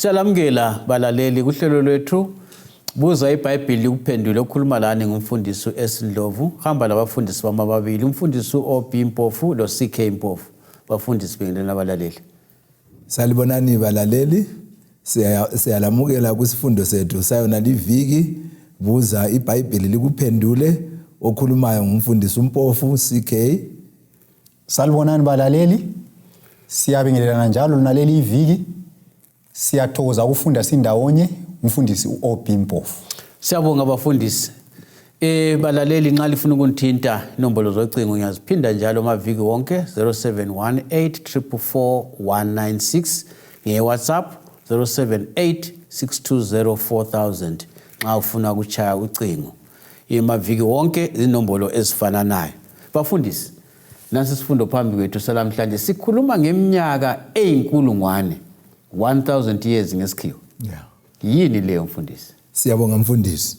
Siyalamukela balaleli kuhlelo lwethu buza iBhayibhili likuphendule okhuluma lani ngumfundisi uEsindlovu hamba labafundisi bamababili umfundisi uOB Mpofu lo CK Mpofu bafundisi bengelena abalaleli. Salibonani balaleli siyalamukela kusifundo sethu sayona liviki buza iBhayibhili likuphendule okhulumayo ngumfundisi uMpofu CK. Salibonani balaleli siyabingelelana njalo naleli iviki siyathokoza ukufunda sindawonye umfundisi uOB Mpofu. Siyabonga abafundisi. Balaleli nxa lifuna ukunithinta inombolo zocingo ngiyaziphinda njalo amaviki wonke 0718444196 ngeWhatsApp 0786204000 nxa ufuna ukuchaya ucingo. Amaviki wonke izinombolo ezifananayo. Bafundisi nasi sifundo phambi kwethu salamhlanje sikhuluma ngeminyaka eyinkulungwane 1000 years ngesikhiwo. Yeah. Yini leyo mfundisi? Siyabonga mfundisi.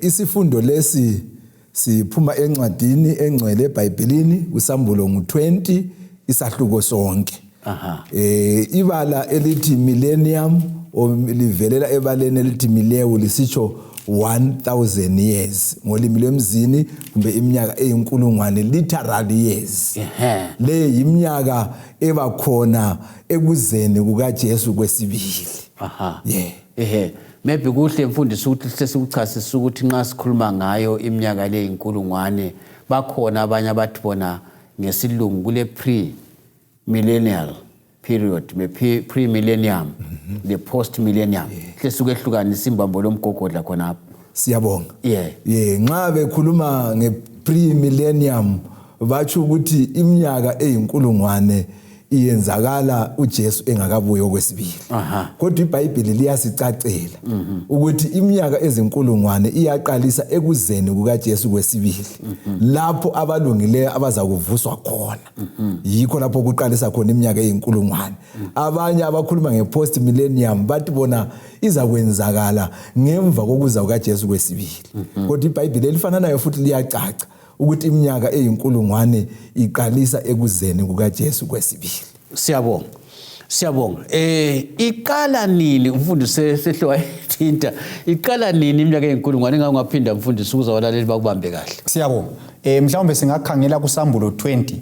Isifundo lesi siphuma encwadini engcwele eBhayibhelini uSambulo ngo20 isahluko sonke. Ibala elithi millennium livelela ebaleni elithi millennium lisitsho 1000 years ngolimi lwemzini kumbe iminyaka eyinkulungwane literal years. Le iminyaka ebakhona ekuzeni kukaJesu kwesibili. Maybe kuhle mfundisi ukuthi sesikuchasisa ukuthi nxa sikhuluma ngayo iminyaka le inkulungwane bakhona abanye abathi bona ngesilungu kule pre-millennial period pre-millennium the post-millennium sesukehlukanisa imbambo lomgogodla khona apho. Siyabonga. Nxa bekhuluma nge-pre-millennium batsho ukuthi iminyaka eyinkulungwane iyenzakala uJesu engakabuyi okwesibili. Kodwa iBhayibheli liyasicacela ukuthi iminyaka ezinkulungwane iyaqalisa ekuzeni kukaJesu kwesibili. Lapho abalungileyo abazakuvuswa khona. Yikho lapho kuqalisa khona iminyaka eyinkulungwane. Abanye abakhuluma ngepost millennium bathi bona izakwenzakala ngemva kokuza kukaJesu kwesibili. Kodwa iBhayibheli elifana nayo futhi liyacaca ukuthi iminyaka eyinkulungwane iqalisa ekuzeni kukaJesu kwesibili. Siyabonga. Siyabonga. Iqala nini umfundisi sehlowa ethinta? Iqala nini iminyaka eyinkulungwane ngingaphinda mfundisi ukuze abalaleli bakubambe kahle? Siyabonga. Mhlawumbe singakhangela kuSambulo 20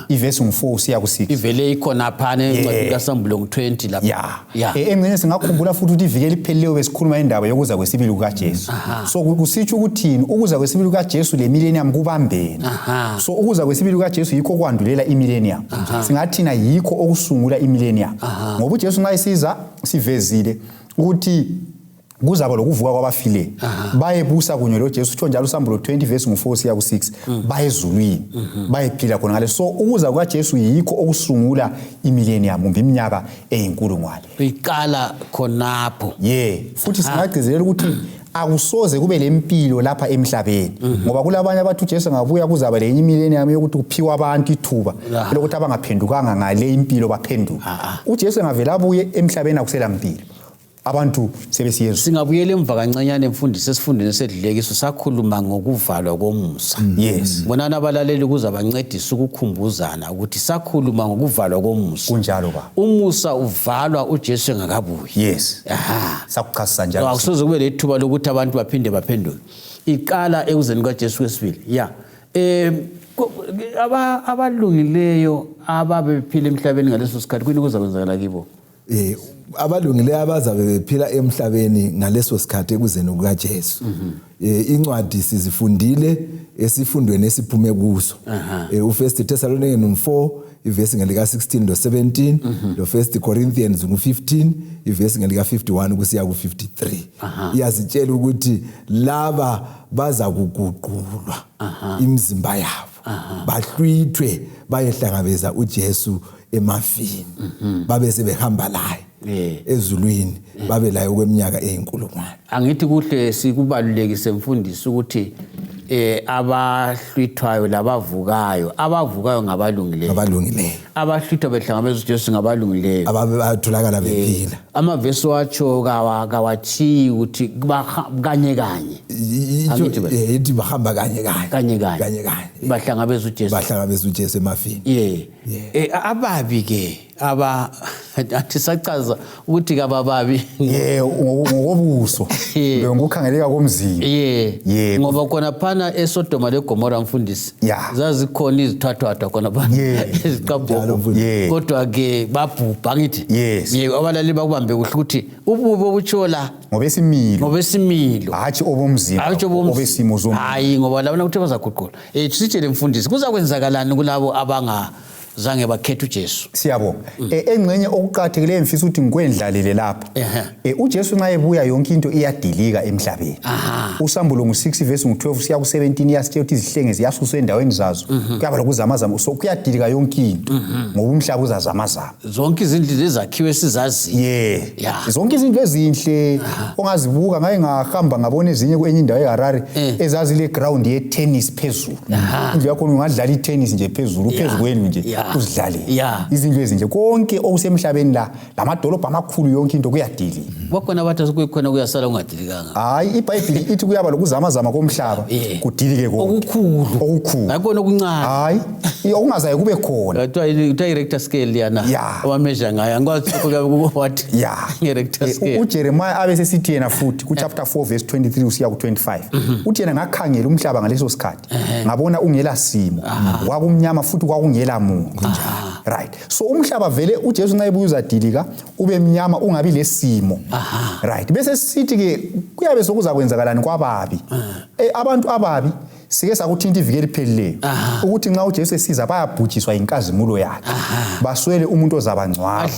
ivesi ngo4 siya ku6. Ivele ikhona phana encwadini kaSambulo ngo20 lapha. Engcene singakhumbula futhi ukuthi iviki eliphelileyo besikhuluma indaba yokuza kwesibili kukaJesu. So kusitsho ukuthini ukuza kwesibili kukaJesu le millennium kubambena. So ukuza kwesibili kukaJesu yikho kwandulela imillennium. Singathina yikho okusungula imillennium. Ngoba uJesu nxa isiza sivezile ukuthi kuzaba lokuvuka kwabafile bayebusa kunye loJesu utho njalo uSambulo 20 verse ngo4 siya ku6 bayezulwini bayephila khona ngale. So ukuza kwaJesu yikho okusungula imillennium kumbe iminyaka eyinkulungwane iqala khonapho. Futhi singagcizelela ukuthi akusoze kube lempilo lapha emhlabeni ngoba kulabanye abathu uJesu ngabuya kuzaba lenye imillennium yokuthi kuphiwa abantu ithuba lokuthi abangaphendukanga ngale impilo baphenduka. uJesu ngavela abuye emhlabeni akusela mpilo abantu sebesiyezu. Singabuyela emva kancanyane mfundisi sesifundweni sedlilekiso sakhuluma ngokuvalwa komusa. Bonana abalaleli kuza bancedisa ukukhumbuzana ukuthi sakhuluma ngokuvalwa komusa. Kunjalo ba. Umusa uvalwa uJesu engakabuyi. Sakuchasisa njalo. Akusoze kube lethuba lokuthi abantu baphinde baphenduke. Iqala ekuzeni kwaJesu kwesibili. Abalungileyo ababephila emhlabeni ngaleso sikhathi kuyini kuza kwenzakala kibo? Abalungileyo abazabe bephila emhlabeni ngaleso sikhathi ekuzeni kukaJesu. Incwadi sizifundile esifundweni esiphume kuso. U1 Thessalonians 4 ivesi ngelika 16 lo 17 lo 1 Corinthians ngo15 ivesi ngelika 51 kusiya ku53. Iyasitshela ukuthi laba baza kuguqulwa imizimba yabo. Bahlwithwe bayehlangabeza uJesu emafini. Babe sebehamba laye ezulwini babe laye kweminyaka eyinkulungwane. Angithi kuhle sikubalulekise mfundisi ukuthi abahlwithwayo labavukayo ngabalungileyo. Abahlwithwa behlangabeza uJesu ngabalungileyo. Abatholakala bephila. Amavesi watsho kawathi ukuthi kanye ithi bahamba kanye. Bahlangabeza uJesu emafini. Ababi ke athi sachaza ukuthi kabababi ngokobuso lo ngukhangeleka komzimba ngoba khona phana eSodoma leGomora mfundisi zazikhona izithathwathwa khona phana eziqabho kodwa ke babhubha ngithi abalali bakubambe kuhle ukuthi ububo obutshola ngobesimilo hathi obomzimba obesimo zomzimba hayi ngoba labona ukuthi bazaguqula sitshele mfundisi kuzakwenzakalani kulabo zange bakhetha uJesu. Siyabonga. Engcenye okuqathekileyo emfisa ukuthi ngikwendlalele lapha. uJesu nxa ebuya yonke into iyadilika emhlabeni. Usambulo ngo6 verse ngo12 siya ku17 yasitshela ukuthi izihlenge ziyasuswa endaweni zazo. Kuyaba lokuzamazama so kuyadilika yonke into. Ngoba umhlaba uzazamazama. Zonke izindlu ezakhiwe sizazi. Zonke izinto ezinhle ongazibuka ngaye ngahamba ngabona ezinye kwenye indawo eHarare ezazi le ground ye tennis phezulu. Indlu yakho ungadlala iTennis nje phezulu kwenu nje. Uzidlale izindlu ezinje konke okusemhlabeni lamadolobha amakhulu yonke into kuyadilika bakhona abathi kuyikhona kuyasala ungadilikanga hayi iBhayibheli ithi kuyaba lokuzamazama komhlaba kudilike konke okukhulu hayibona okuncane hayi okungazaye kube khona kuthiwa i-Richter scale yana abameasure ngayo angikwazi what i-Richter scale uJeremiah abesesithi yena futhi ku chapter 4 verse 23 usiya ku25 uthi yena ngakhangela umhlaba ngaleso sikhathi ngabona ungela simo kwakumnyama futhi kwakungela muntu right so umhlaba vele uJesu nxa ebuya uzadilika ube mnyama ungabi lesimo right bese sithi ke kuyabe sokuzakwenzakalani kwababi abantu ababi sike sakuthinta iviki eliphelileyo ukuthi nxa uJesu esiza bayabhujiswa inkazimulo yakhe baswele umuntu ozabangcwaba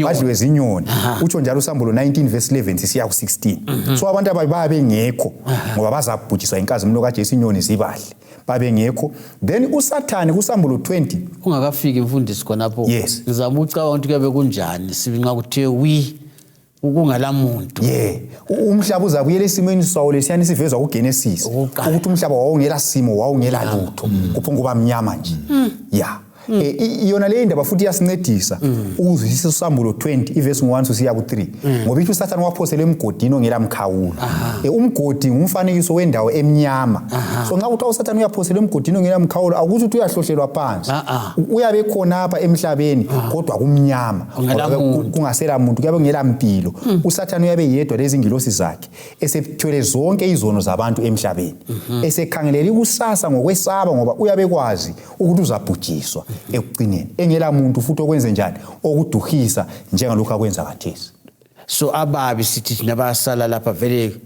badliwe zinyoni utsho njalo usambulo 19 verse 11 sisiya ku16 so abantu ababi babengekho ngoba bazabhujiswa inkazimulo kaJesu inyoni zibadle babengekho then uSathane kusambulo 20 ungakafiki mfundisi khonapho ngizama ucaba ukuthi kuyabe kunjani sibinqa kuthiwe ukungala muntu umhlaba uzabuyela esimweni sawo lesiyani sivezwa kuGenesis ukuthi umhlaba wawungela simo wawungela lutho kuphonga kuba mnyama nje iyona le ndaba futhi yasincedisa ukuzwisisa usambulo 20 iverse 1 kusiya ku3 ngoba ithi uSathane waphosela emgodini ongela mkhawulo umgodi ngumfanekiso wendawo emnyama so nxa uthi uSathane uyaphosela emgodini ongela mkhawulo akuthi uthi uyahlohlela phansi uyabe khona apha emhlabeni kodwa kumnyama kungasela muntu kuyabe ngela mpilo uSathane uyabe yedwa lezi ingilosi zakhe esethwele zonke izono zabantu emhlabeni esekhangelela ikusasa ngokwesaba ngoba uyabe kwazi ukuthi uzabhujiswa ekugcineni engela muntu futhi okwenze njani okuduhisa njengalokho akwenza kathesi so ababi sithi thina bayasala lapha vele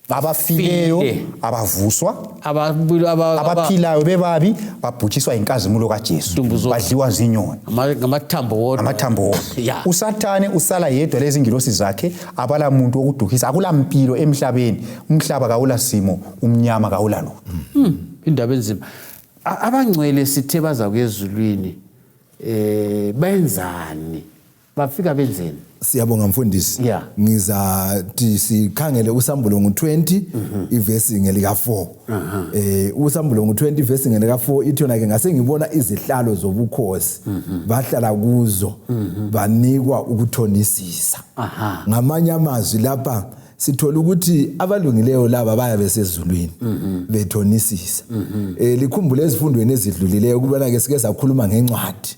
abafileyo abavuswa abaphilayo bebabi babhujiswa inkazimulo kaJesu badliwa zinyoni ngamathambo wodwa uSathane usala yedwa lezi ingilosi zakhe abala muntu okuduhisa akula mpilo emhlabeni umhlaba kawula simo umnyama kawula lutho indaba enzima abangcwele sithe baza kuyezulwini benzani bafika benzeni siyabonga mfundisi ngizathi sikhangele usambulo ngo20 ivesi ngelika 4 usambulo ngo20 ivesi ngelika 4 ithona ke ngase ngibona izihlalo zobukhosi bahlala kuzo banikwa ukuthonisisa ngamanye amazwi lapha sithola ukuthi abalungileyo laba baya besezulwini bethonisisa likhumbule ezifundweni ezidlulileyo kubona ke sike sakhuluma ngencwadi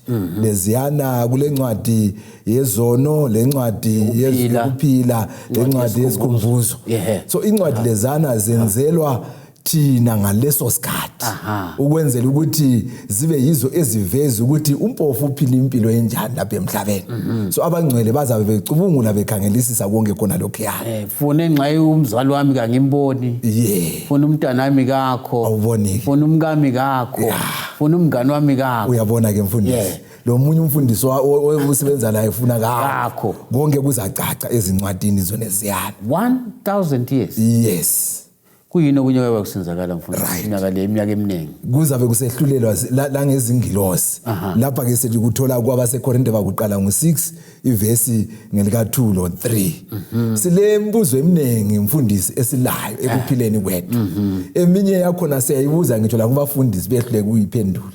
leziyana kule ncwadi yezono lencwadi yezokuphila lencwadi yezikhumbuzo so incwadi lezana zenzelwa thina ngaleso sikhathi ukwenzela ukuthi zibe yizo eziveza ukuthi umpofu uphila impilo enjani lapha emhlabeni so abangcwele bazabe becubungula bekhangelisisa konke khona lokho funa engxayi umzali wami kangimboni funa umntana wami kakho awubonike funa umkami kakho funa umngani wami kakho uyabona ke mfundisi lo munye umfundisi osebenza la efuna kakho konke kuzacaca ezincwadini zona eziyana 1000 years yes kuyini okunye kwaba kusenzakala mfundisi iminyaka eminingi kuzabe kusehlulelwa la ngezingilosi lapha ke sithi kuthola kwabaseKorinte bakuqala ngo6 ivesi ngelika 2 lo 3 sile mbuzo eminingi mfundisi esilayo ekuphileni kwethu eminye yakhona siyayibuza ngitsho la kubafundisi behlule kuyiphendula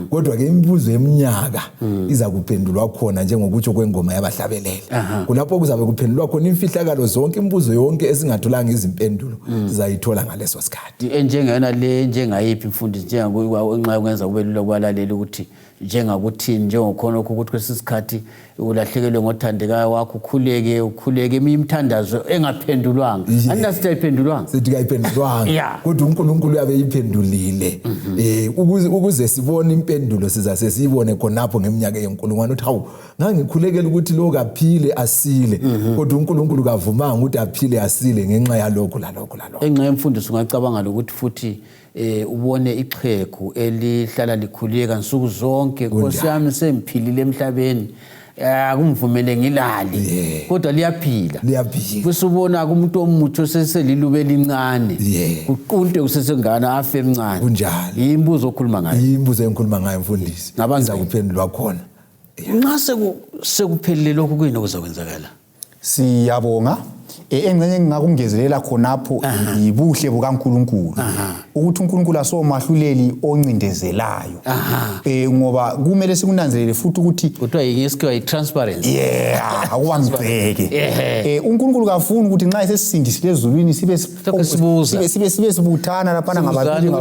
kodwa ke imibuzo eminyaka iza kuphendulwa khona njengokutsho kwengoma yabahlabeleli kulapho kuzabe kuphendulwa khona imfihlakalo zonke imibuzo yonke esingatholanga izimpendulo sizayithola ngaleso sikhathi enjengena le njengayiphi mfundisi njengokuyenza kube lula kwalalela ukuthi njengakuthi njengokhona ukuthi kwesisikhathi ulahlekelwe ngothandekayo wakho ukhuleke imthandazo engaphendulwanga anasithi ayiphendulwanga sithi kayiphendulwanga kodwa uNkulunkulu uyabe iphendulile ukuze sibone impendulo sizase siyibone khonapho ngeminyaka yenkulungwane uthi hawu ngangikhulekela ukuthi lo kaphile asile kodwa uNkulunkulu kavumanga ukuthi aphile asile ngenxa yalokho enxa yemfundiso ungacabanga lokuthi futhi ubone ixhegu elihlala likhuleka nsuku zonke Nkosi yami semphilile emhlabeni akumvumele ngilali kodwa liyaphila bese ubona umuntu omuthi oseselilube elincane uqunte usesengana afe emncane kunjalo imbuzo okhuluma ngayo imbuzo engikhuluma ngayo mfundisi ngabanza kuphendulwa khona nxa sekuphelele lokhu kuyini okuzakwenzakala siyabonga engcenye engingakungezelela khonapho ibuhle bukaNkulunkulu ukuthi uNkulunkulu asomahluleli oncindezelayo ngoba kumele sikunanzelele futhi ukuthi kuthiwa ngesikhiwa transparency akubangibheke uNkulunkulu kafuni ukuthi nxa esesindisile ezulwini sibe sibuthana lapha ngababili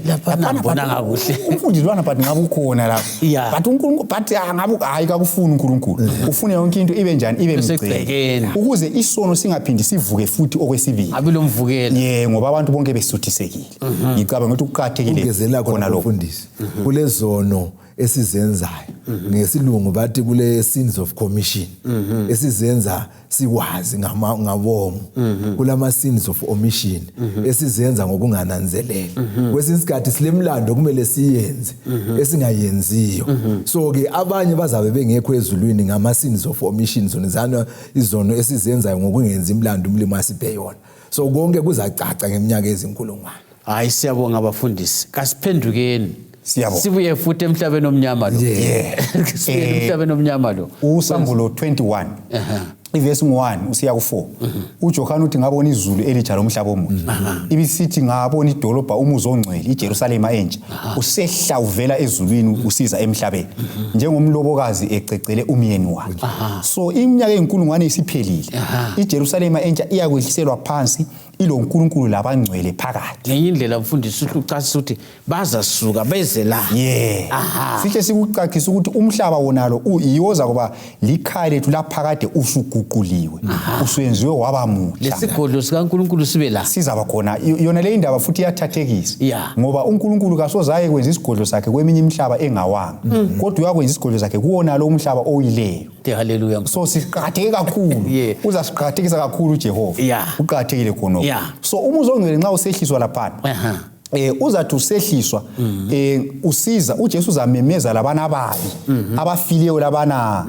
lapha ngibona ngakuhle umfundizwana but ngabe ukhona lapha but uNkulunkulu but ngabe hayi kakufuni uNkulunkulu ufune yonke into ibe njani ibe mgceke ukuze isono singaphindi sivuke futhi okwesibili abilo mvukela ngoba abantu bonke besuthisekile ngicabanga ukuthi kuqhathekile ungezela khona mfundisi kulezono esizenzayo ngesilungu bathi kule sins of commission esizenza sikwazi ngabongo kulama sins of omission esizenza ngokungananzeleli kwesinsikhathi silemlando kumele siyenze esingayenziyo so ke abanye bazabe bengekho ezulwini ngama sins of omission zonizana izono esizenzayo ngokungenza imlando umlimo asibheyona so konke kuzacaca ngeminyaka ezinkulungwane hayi siyabonga abafundisi kasiphendukeni siyabonga sibuye futhi emhlabeni omnyama lo sibuye emhlabeni omnyama lo usambulo 21 ivesi 1 usiya ku4 uJohane uthi ngabona izulu elitsha lomhlaba omutsha ibisithi ngabona idolobha umuzi ongcwele iJerusalem entsha usehla uvela ezulwini usiza emhlabeni njengomlobokazi ececele umyeni wakhe so iminyaka enkulungwane isiphelile iJerusalem entsha iyakwehliselwa phansi ilo uNkulunkulu labangcwele phakathi ngenye indlela mfundisi ucacisa ukuthi bazasuka beze la sihle sikucacisa ukuthi umhlaba wonalo uyiyoza kuba likhaya lethu laphakade usuguquliwe usuyenziwe waba mutsha lesigodlo sikaNkulunkulu sibe la sizaba khona yona le indaba futhi iyathathekisa ngoba uNkulunkulu kasozaye kwenza isigodlo sakhe kweminye imihlaba engawanga kodwa uyakwenza isigodlo sakhe kuwona lo umhlaba oyileyo haleluya so siqhatheke kakhulu uzasiqhathekisa kakhulu uJehova uqhathekile khona so umuzi ongcwele nxa usehliswa lapha uzathi usehliswa usiza uJesu uzamemeza labana ababi abafileyo labana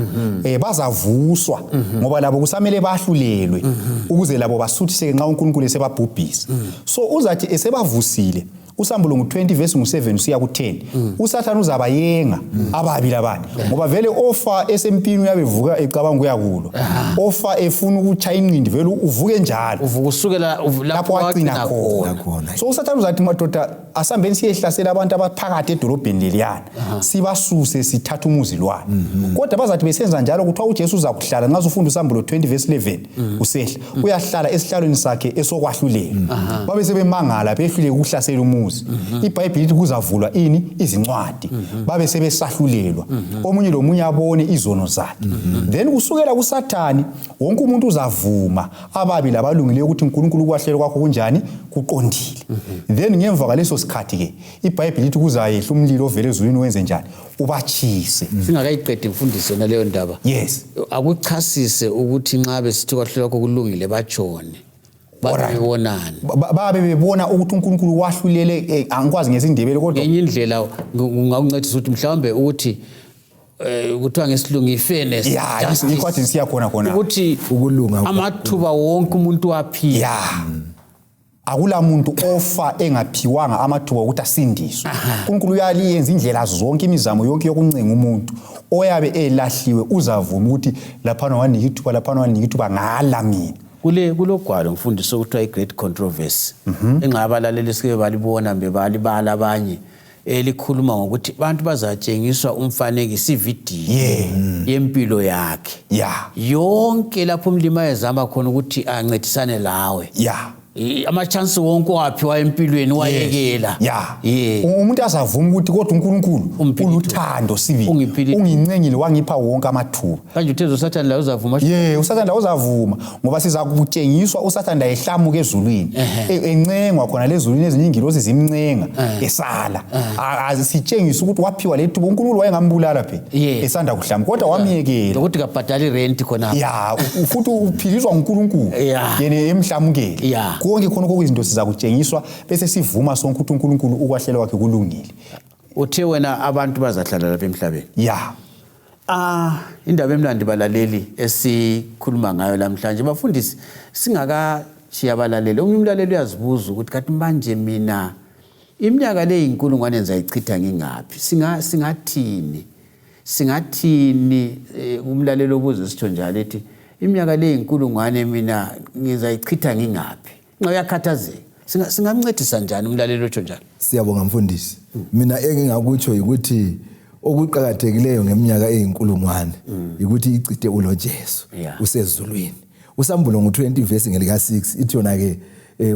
bazavuswa ngoba labo kusamele bahlulelwe ukuze labo basuthiseke nxa uNkulunkulu esebabhubhisa so uzathi esebavusile usambulo ngu20 verse ngu7 usiya ku10 uSathane uzabayenga ababi labani ngoba vele ofa esempini uyabevuka ecabanga uyakulo ofa efuna ukuchaya inqindi vele uvuke njalo uvuka usukela lapho waqina khona so uSathane uzathi madoda asambeni siyehlasela abantu abaphakathi edolobheni leliyana sibasuse sithatha umuzi lwana kodwa bazathi besenza njalo kuthiwa uJesu uzakuhlala nxa ufunda usambulo 20 verse 11 usehla uyahlala esihlalweni sakhe esokwahlulela babe sebemangala behlule ukuhlasela umuzi iBhayibheli lithi kuzavulwa ini izincwadi babe sebesahlulelwa omunye lomunye abone izono zakhe then kusukela kuSathane wonke umuntu uzavuma ababi labalungileyo ukuthi uNkulunkulu kwahlela kwakho kunjani kuqondile then ngemva kwaleso sikhathi ke iBhayibheli lithi kuzayehla umlilo ovela ezulwini wenze njani ubachise singakayiqedi mfundisi na leyo ndaba yes akuchasise ukuthi nxa besithi kwahlela kwakho kulungile bajone babe bebona ukuthi uNkulunkulu wahlulele angikwazi ngesindebele kodwa ngenye indlela ungakuncedisa ukuthi mhlawumbe ukuthi kuthiwa ngesilungu ifairness ikwathi siya khona ukuthi ukulunga amathuba wonke umuntu waphila akula muntu ofa engaphiwanga amathuba ukuthi asindiswe uNkulunkulu uyaliyenza indlela zonke imizamo yonke yokuncenga umuntu oyabe elahliwe uzavuma ukuthi laphana wanika ithuba ngala mina kulogwalo mfundisi okuthiwa iGreat Controversy engabalaleli sike balibona bebalibala abanye elikhuluma ngokuthi abantu bazatshengiswa umfanekiso ividiyo yempilo yakhe yonke lapho umlimi ayezama khona ukuthi ancedisane lawe Ama-chance wonke waphiwa empilweni wayekela. Umuntu azavuma ukuthi kodwa uNkulunkulu uluthando sibili. Ungincengile wangipha wonke amathuba. Kanje uthezo uSathane la uzavuma? uSathane la uzavuma ngoba siza kutshengiswa uSathane la ehlamuka ezulwini. Encengwa khona lezulwini ezinye ingilosi zimncenga esala. Asitshengisa ukuthi waphiwa lethuba uNkulunkulu wayengambulala phe esanda kuhlamuka kodwa wamyekela. Ukuthi kabhadali rent khona. Futhi uphiliswa uNkulunkulu yena emhlamukeli. Konke khona okuyizinto siza kutshengiswa bese sivuma sonke ukuthi uNkulunkulu ukwahlela kwakhe kulungile. Uthe wena abantu bazahlala lapha emhlabeni. Indaba emnandi balaleli esikhuluma ngayo namhlanje bafundisi singakashiya abalaleli. Omunye umlaleli uyazibuza ukuthi kanti manje mina iminyaka le inkulungwane enzayichitha ngingaphi? Singathini umlaleli obuza isitho njalo ethi iminyaka le inkulungwane mina ngizayichitha ngingaphi? Nxa uyakhathazeka singamncedisa njani umlaleli otsho njalo? Siyabonga mfundisi. Mina engingakutsho ukuthi okuqhakathekileyo ngeminyaka eyinkulungwane ukuthi icithe ulo Jesu usezulwini. Usambulo ngo-20 verse ngelika 6 ithi yona ke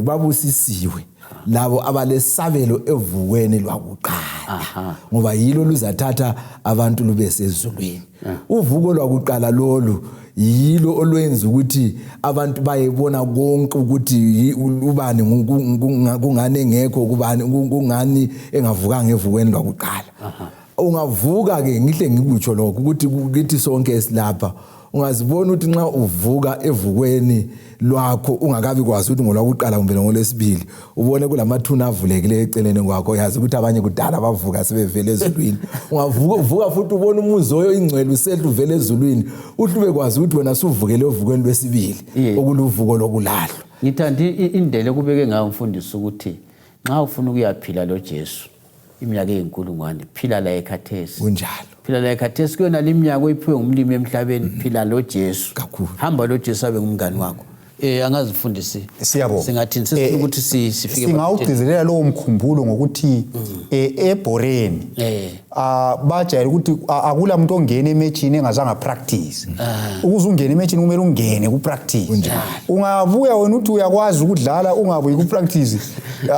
babusisiwe labo abalesabelo evukweni lwakuqala ngoba yilo luzathatha abantu lube sezulwini. Uvuko lwakuqala lolu yilo olwenza ukuthi abantu bayebona konke ukuthi ubani kungane engekho kungani engavukanga evukweni lwakuqala. Ungavuka ke ngihle ngikutsho lokho ukuthi kithi sonke esilapha ungazibona ukuthi nxa uvuka evukweni lwakho ungakabi kwazi ukuthi ngolwakuqala kumbe ngolesibili ubone kulamathuna avulekile eceleni kwakho yazi ukuthi abanye kudala bavuka sebevele ezulwini. Ungavuka futhi ubone umuzoyo ingcwele usedlu vele ezulwini uhlube kwazi ukuthi wena suvukele evukweni lwesibili okuluvuko lokulahlwa. Ngithanda indlela kubeke ngayo mfundisi ukuthi nxa ufuna ukuyaphila lo Jesu iminyaka eyinkulungwane phila la ekhathesi. Kunjalo. Phila la ekhathesi kuyona leminyaka oyiphiwe ngumlimi emhlabeni phila lo Jesu. Kakhulu. Hamba lo Jesu abe ngumngani wakho. Angazifundisi. Siyabonga. Singathini sesifuna ukuthi sifike singawugcizelela lowo mkhumbulo ngokuthi eBoreni bajayela ukuthi akula umuntu ongena ematchini engazange practice. Ukuze ungene ematchini kumele ungene ku practice. Ungabuya wena uthi uyakwazi ukudlala ungabuyi ku practice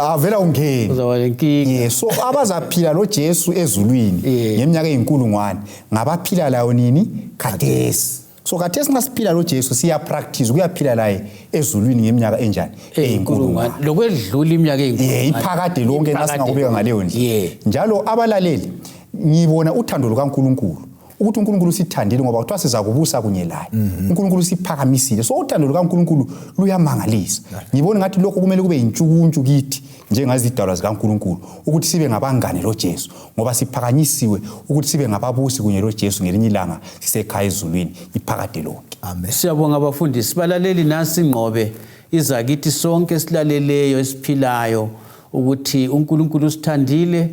avela ungene. Uzaba lenkinga. So abazaphila lo Jesu ezulwini ngeminyaka eyinkulungwane ngabaphila layo nini khathesi. So khathesi ngasiphila lo Jesu siya practice kuyaphila laye ezulwini ngeminyaka enjani eyinkulungwane lokwedlula iminyaka eyinkulungwane iphakade lonke nasingakubeka ngaleyo ndlela. Njalo abalaleli ngibona uthando lukaNkulunkulu ukuthi uNkulunkulu sithandile ngoba kuthiwa siza kubusa kunye laye. uNkulunkulu siphakamisile. So uthando lukaNkulunkulu luyamangalisa. Ngibona ngathi lokho kumele kube intshukuntshu kithi njengazidalwa zikaNkulunkulu ukuthi sibe ngabangane lo Jesu ngoba siphakanyisiwe ukuthi sibe ngababusi kunye lo Jesu ngelinye ilanga sisekhaya ezulwini iphakade lonke. Amen. Siyabonga abafundisi balaleli nasi ingqobe izakithi sonke silaleleyo esiphilayo ukuthi uNkulunkulu usithandile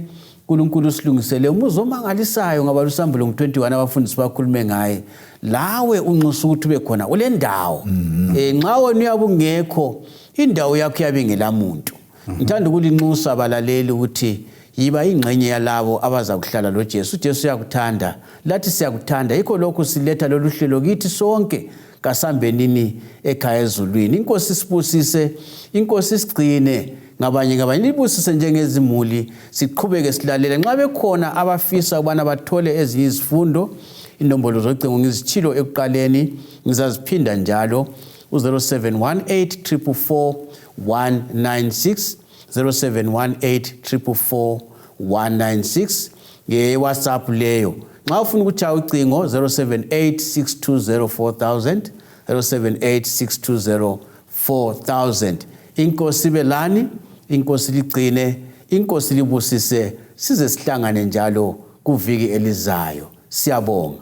uNkulunkulu usilungisele umuzi omangalisayo ngoba lusambulo ngo-21 abafundisi bakhulume ngaye lawe unxusa ukuthi ube khona kule ndawo. Nxa wena uyabe ungekho indawo yakho yabe ngelamuntu. Ngithanda ukulinxusa abalaleli ukuthi yiba ingxenye yalabo abaza kuhlala lo Jesu. uJesu uyakuthanda lathi siyakuthanda yikho lokho siletha lolu hlelo kithi sonke kasambenini ekhaya ezulwini. Inkosi sibusise, inkosi sigcine ngabanye libusise njengezimuli siqhubeke silalela nxa bekhona abafisa ukubana bathole ezinye izifundo. Inombolo zocingo ngizithilo ekuqaleni ngizaziphinda njalo u0718 444 196 0718 444 196 WhatsApp leyo. Nxa ufuna ukuthi ucingo 078 620 4000 078 620 4000. Inkosi belani, inkosi ligcine, inkosi libusise size sihlangane njalo kuviki elizayo. Siyabonga.